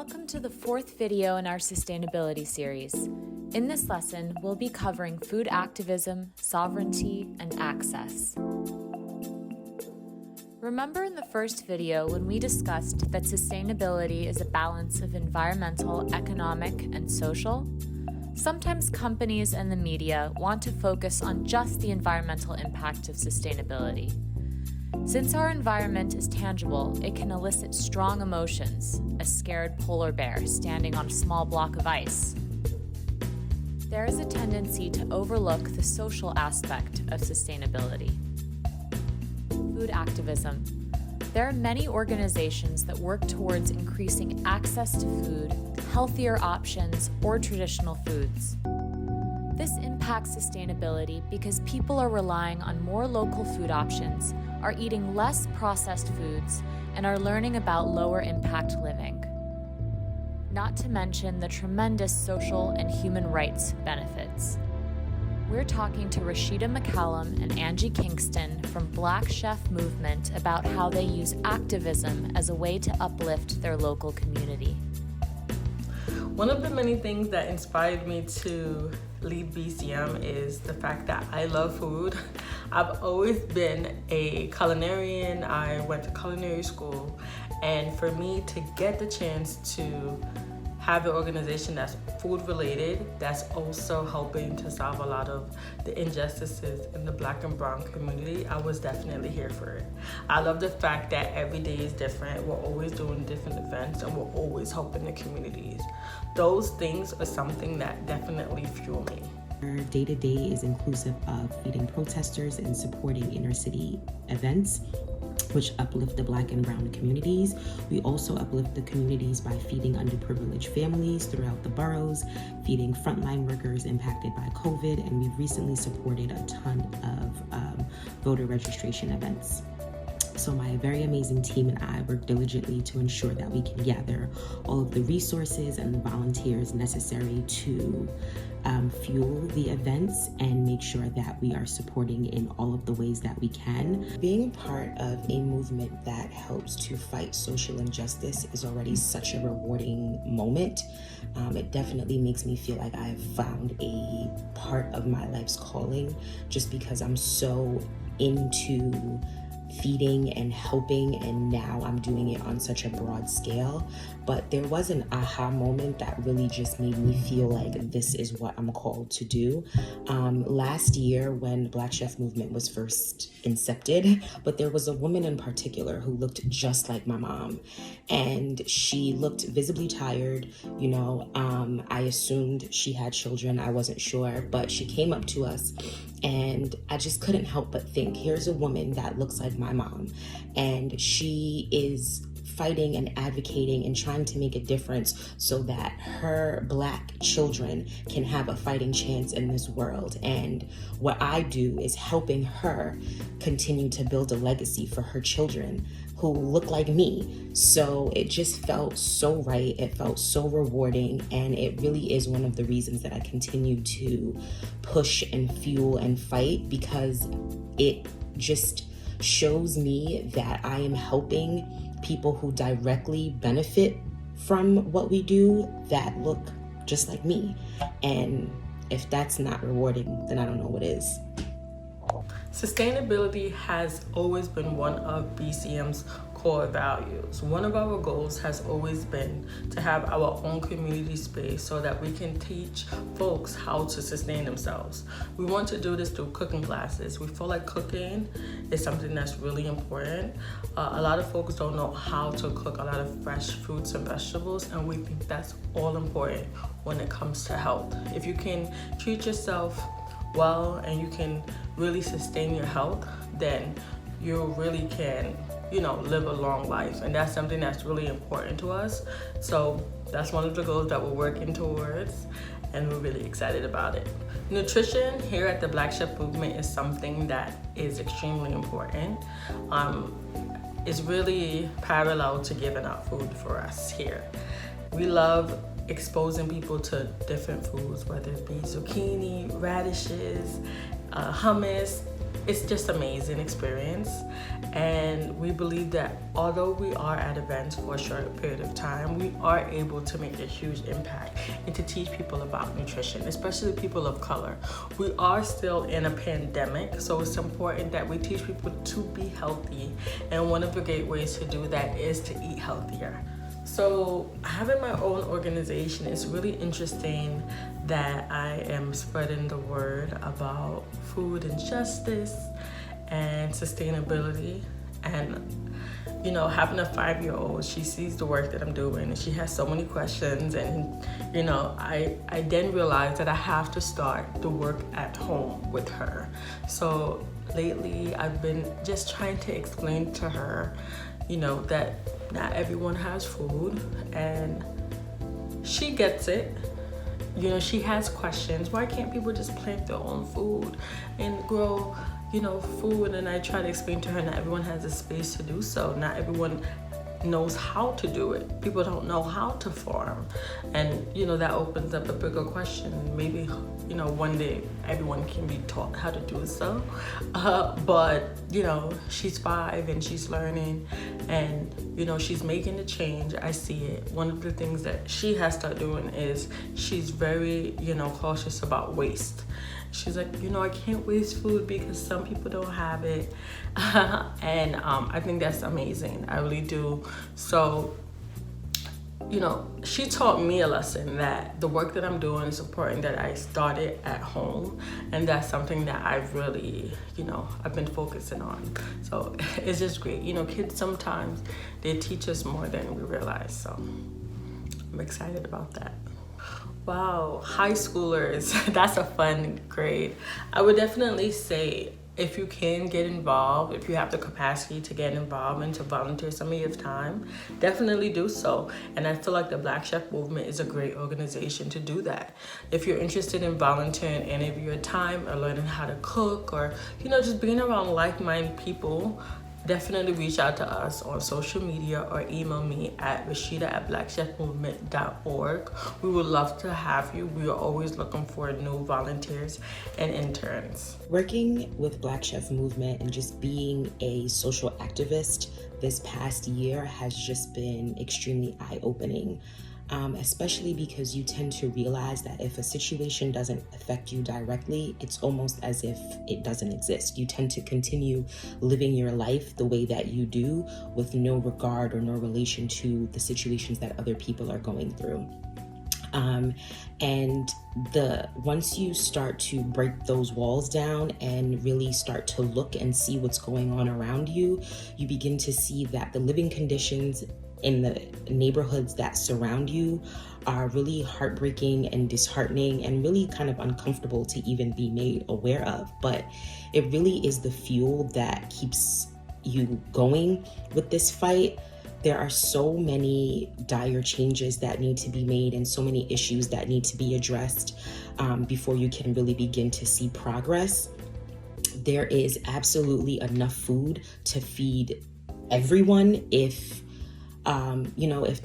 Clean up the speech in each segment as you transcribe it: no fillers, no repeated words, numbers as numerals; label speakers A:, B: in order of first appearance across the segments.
A: Welcome to the fourth video in our sustainability series. In this lesson, we'll be covering food activism, sovereignty, and access. Remember in the first video when we discussed that sustainability is a balance of environmental, economic, and social? Sometimes companies and the media want to focus on just the environmental impact of sustainability. Since our environment is tangible, it can elicit strong emotions, a scared polar bear standing on a small block of ice. There is a tendency to overlook the social aspect of sustainability. Food activism. There are many organizations that work towards increasing access to food, healthier options, or traditional foods. This impacts sustainability because people are relying on more local food options, are eating less processed foods, and are learning about lower impact living. Not to mention the tremendous social and human rights benefits. We're talking to Rashida McCallum and Angie Kingston from Black Chef Movement about how they use activism as a way to uplift their local community.
B: One of the many things that inspired me to lead BCM is the fact that I love food. I've always been a culinarian. I went to culinary school, and for me to get the chance to have an organization that's food related, that's also helping to solve a lot of the injustices in the Black and brown community, I was definitely here for it. I love the fact that every day is different. We're always doing different events and we're always helping the communities. Those things are something that definitely fuel me.
C: Our day-to-day is inclusive of feeding protesters and supporting inner city events, which uplift the Black and brown communities. We also uplift the communities by feeding underprivileged families throughout the boroughs, feeding frontline workers impacted by COVID, and we've recently supported a ton of voter registration events. So my very amazing team and I work diligently to ensure that we can gather all of the resources and the volunteers necessary to fuel the events and make sure that we are supporting in all of the ways that we can. Being a part of a movement that helps to fight social injustice is already such a rewarding moment. It definitely makes me feel like I've found a part of my life's calling just because I'm so into feeding and helping, and now I'm doing it on such a broad scale. But there was an aha moment that really just made me feel like this is what I'm called to do. Last year when Black Chef Movement was first incepted, but there was a woman in particular who looked just like my mom, and she looked visibly tired. I assumed she had children, I wasn't sure, but she came up to us and I just couldn't help but think, here's a woman that looks like my mom, and she is fighting and advocating and trying to make a difference so that her Black children can have a fighting chance in this world. And what I do is helping her continue to build a legacy for her children who look like me. So it just felt so right. It felt so rewarding. And it really is one of the reasons that I continue to push and fuel and fight, because it just shows me that I am helping people who directly benefit from what we do that look just like me. And if that's not rewarding, then I don't know what is.
B: Sustainability has always been one of BCM's core values. One of our goals has always been to have our own community space so that we can teach folks how to sustain themselves. We want to do this through cooking classes. We feel like cooking is something that's really important. A lot of folks don't know how to cook a lot of fresh fruits and vegetables, and we think that's all important when it comes to health. If you can treat yourself well and you can really sustain your health, then you really can live a long life, and that's something that's really important to us. So that's one of the goals that we're working towards, and we're really excited about it. Nutrition here at the Black Chef Movement is something that is extremely important. It's really parallel to giving out food for us here. We love exposing people to different foods, whether it be zucchini, radishes, hummus, it's just amazing experience. And we believe that although we are at events for a short period of time, we are able to make a huge impact and to teach people about nutrition, especially people of color. We are still in a pandemic, so it's important that we teach people to be healthy, and one of the great ways to do that is to eat healthier. So having my own organization is really interesting, that I am spreading the word about food injustice and sustainability. And you know, having a 5-year-old, she sees the work that I'm doing and she has so many questions, and you know, I then realized that I have to start the work at home with her. So lately I've been just trying to explain to her, you know, that not everyone has food, and she gets it. You know, she has questions. Why can't people just plant their own food and grow, you know, food? And I try to explain to her not everyone has the space to do so. Not everyone knows how to do it. People don't know how to farm. And, you know, that opens up a bigger question. Maybe, you know, one day everyone can be taught how to do so. But, you know, she's 5 and she's learning, and, you know, she's making a change. I see it. One of the things that she has started doing is she's very, you know, cautious about waste. She's like, you know, I can't waste food because some people don't have it. And I think that's amazing. I really do. So, you know, she taught me a lesson that the work that I'm doing is important, that I started at home. And that's something that I've really, you know, I've been focusing on. So it's just great. You know, kids sometimes, they teach us more than we realize. So I'm excited about that. Wow, high schoolers, that's a fun grade. I would definitely say, if you can get involved, if you have the capacity to get involved and to volunteer some of your time, definitely do so. And I feel like the Black Chef Movement is a great organization to do that. If you're interested in volunteering any of your time or learning how to cook, or, you know, just being around like-minded people, definitely reach out to us on social media or email me at rashida@blackchefmovement.org. We would love to have you. We are always looking for new volunteers and interns.
C: Working with Black Chef Movement and just being a social activist this past year has just been extremely eye-opening. Especially because you tend to realize that if a situation doesn't affect you directly, it's almost as if it doesn't exist. You tend to continue living your life the way that you do, with no regard or no relation to the situations that other people are going through. And once you start to break those walls down and really start to look and see what's going on around you, you begin to see that the living conditions in the neighborhoods that surround you are really heartbreaking and disheartening and really kind of uncomfortable to even be made aware of. But it really is the fuel that keeps you going with this fight. There are so many dire changes that need to be made and so many issues that need to be addressed before you can really begin to see progress. There is absolutely enough food to feed everyone if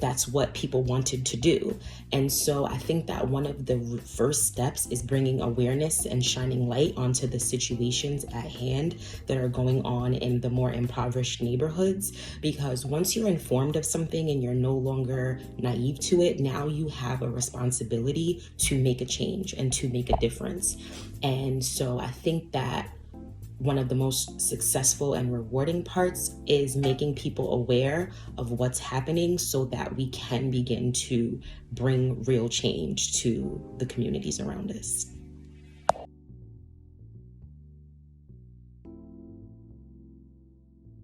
C: that's what people wanted to do. And so I think that one of the first steps is bringing awareness and shining light onto the situations at hand that are going on in the more impoverished neighborhoods. Because once you're informed of something and you're no longer naive to it, now you have a responsibility to make a change and to make a difference. And so I think that one of the most successful and rewarding parts is making people aware of what's happening so that we can begin to bring real change to the communities around us.